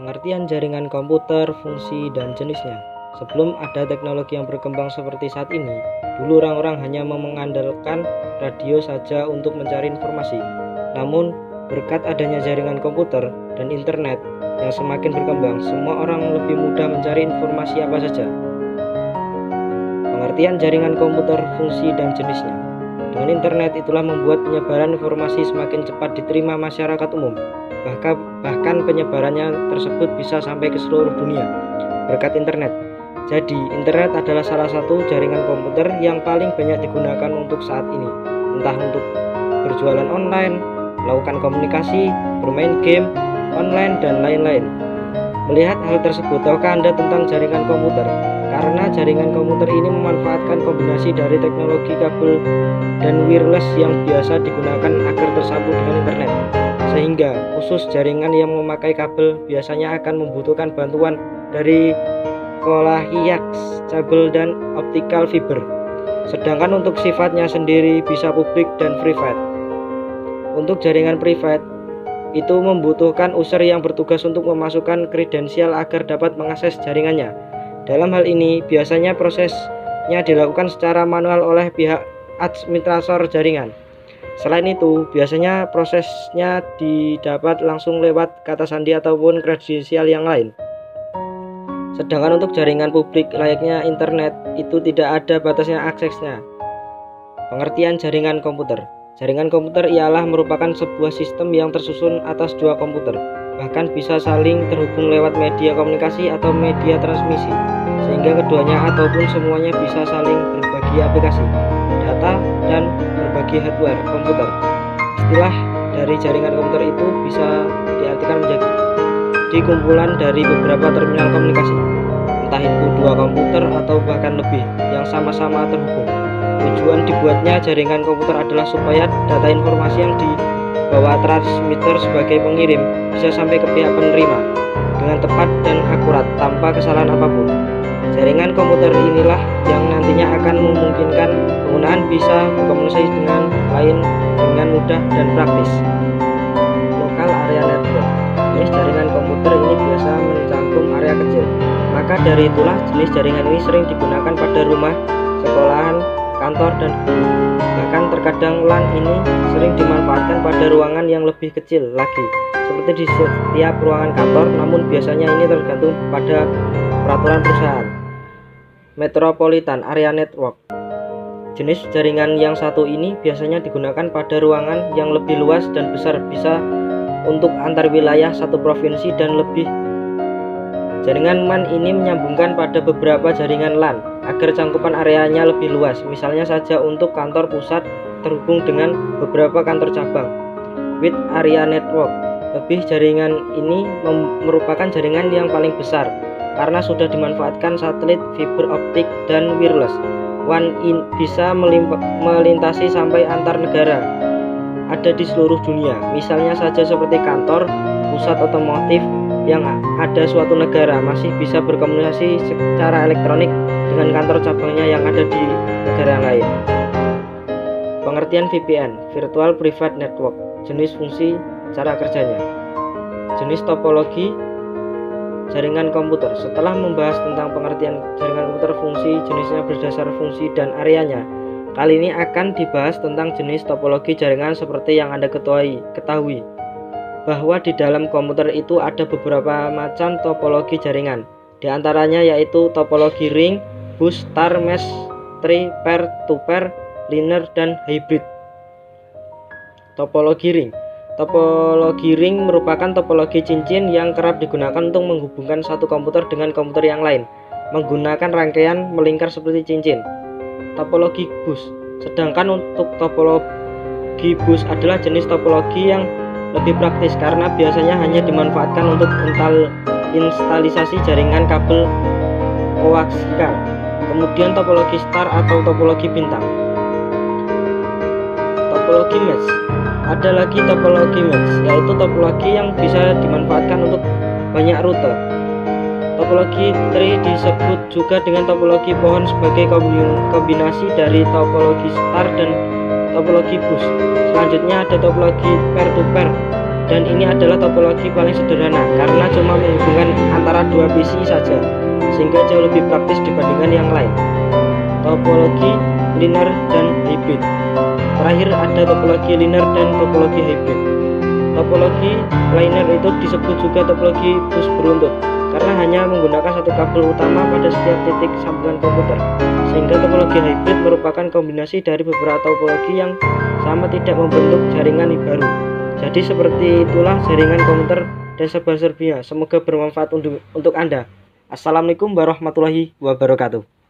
Pengertian jaringan komputer, fungsi, dan jenisnya. Sebelum ada teknologi yang berkembang seperti saat ini, dulu orang-orang hanya mengandalkan radio saja untuk mencari informasi. Namun, berkat adanya jaringan komputer dan internet yang semakin berkembang, semua orang lebih mudah mencari informasi apa saja. Pengertian jaringan komputer, fungsi, dan jenisnya. Dengan internet itulah membuat penyebaran informasi semakin cepat diterima masyarakat umum. Bahkan penyebarannya tersebut bisa sampai ke seluruh dunia berkat internet. Jadi, internet adalah salah satu jaringan komputer yang paling banyak digunakan untuk saat ini. Entah untuk berjualan online, melakukan komunikasi, bermain game online, dan lain-lain. Melihat hal tersebut, tahukah Anda tentang jaringan komputer? Karena jaringan komputer ini memanfaatkan kombinasi dari teknologi kabel dan wireless yang biasa digunakan agar tersambung dengan internet. Sehingga khusus jaringan yang memakai kabel biasanya akan membutuhkan bantuan dari coaxial kabel dan optical fiber. Sedangkan untuk sifatnya sendiri bisa publik dan private. Untuk jaringan private itu membutuhkan user yang bertugas untuk memasukkan kredensial agar dapat mengakses jaringannya. Dalam hal ini biasanya prosesnya dilakukan secara manual oleh pihak administrator jaringan. Selain itu, biasanya prosesnya didapat langsung lewat kata sandi ataupun kredensial yang lain. Sedangkan untuk jaringan publik layaknya internet itu tidak ada batasnya aksesnya. Pengertian jaringan komputer. Jaringan komputer ialah merupakan sebuah sistem yang tersusun atas dua komputer, bahkan bisa saling terhubung lewat media komunikasi atau media transmisi, sehingga keduanya ataupun semuanya bisa saling berbagi aplikasi, data, dan berbagi hardware komputer. Istilah dari jaringan komputer itu bisa diartikan menjadi kumpulan dari beberapa terminal komunikasi, entah itu dua komputer atau bahkan lebih, yang sama-sama terhubung. Tujuan dibuatnya jaringan komputer adalah supaya data informasi yang dibawa transmitter sebagai pengirim bisa sampai ke pihak penerima dengan tepat dan akurat tanpa kesalahan apapun. Jaringan komputer inilah yang nantinya akan memungkinkan penggunaan bisa berkomunikasi dengan lain dengan mudah dan praktis. Lokal area network. Jenis jaringan komputer ini biasa mencakup area kecil. Maka dari itulah jenis jaringan ini sering digunakan pada rumah, sekolahan, kantor, dan guru. Bahkan terkadang LAN ini sering dimanfaatkan pada ruangan yang lebih kecil lagi, seperti di setiap ruangan kantor, namun biasanya ini tergantung pada peraturan perusahaan. Metropolitan Area Network. Jenis jaringan yang satu ini biasanya digunakan pada ruangan yang lebih luas dan besar, bisa untuk antar wilayah satu provinsi dan lebih. Jaringan MAN ini menyambungkan pada beberapa jaringan LAN agar cangkupan areanya lebih luas. Misalnya saja untuk kantor pusat terhubung dengan beberapa kantor cabang. Wide Area Network. Lebih jaringan ini merupakan jaringan yang paling besar karena sudah dimanfaatkan satelit, fiber optik, dan wireless. WAN bisa melintasi sampai antar negara, ada di seluruh dunia. Misalnya saja seperti kantor pusat otomotif yang ada suatu negara masih bisa berkomunikasi secara elektronik dengan kantor cabangnya yang ada di negara lain. Pengertian VPN, Virtual Private Network. Jenis, fungsi, cara kerjanya. Jenis, topologi jaringan komputer. Setelah membahas tentang pengertian jaringan komputer, fungsi, jenisnya berdasar fungsi dan areanya, kali ini akan dibahas tentang jenis topologi jaringan seperti yang Anda ketahui bahwa di dalam komputer itu ada beberapa macam topologi jaringan. Di antaranya yaitu topologi ring, bus, star, mesh, tree, pair, to pair, linear, dan hybrid. Topologi ring. Topologi ring merupakan topologi cincin yang kerap digunakan untuk menghubungkan satu komputer dengan komputer yang lain menggunakan rangkaian melingkar seperti cincin. Topologi bus. Sedangkan untuk topologi bus adalah jenis topologi yang lebih praktis karena biasanya hanya dimanfaatkan untuk instalisasi jaringan kabel koaksial. Kemudian topologi star atau topologi bintang. Topologi mesh. Ada lagi topologi mesh, yaitu topologi yang bisa dimanfaatkan untuk banyak rute. Topologi tree disebut juga dengan topologi pohon sebagai kombinasi dari topologi star dan topologi bus. Selanjutnya ada topologi pair to pair. dan ini adalah topologi paling sederhana karena cuma menghubungkan antara dua PC saja, sehingga jauh lebih praktis dibandingkan yang lain. Topologi linear dan hybrid. Terakhir ada topologi linear dan topologi hybrid. Topologi linear itu disebut juga topologi bus beruntut karena hanya menggunakan satu kabel utama pada setiap titik sambungan komputer, sehingga topologi hybrid merupakan kombinasi dari beberapa topologi yang sama tidak membentuk jaringan baru. Jadi seperti itulah jaringan komputer dan serba-serbinya. Semoga bermanfaat untuk Anda. Assalamualaikum warahmatullahi wabarakatuh.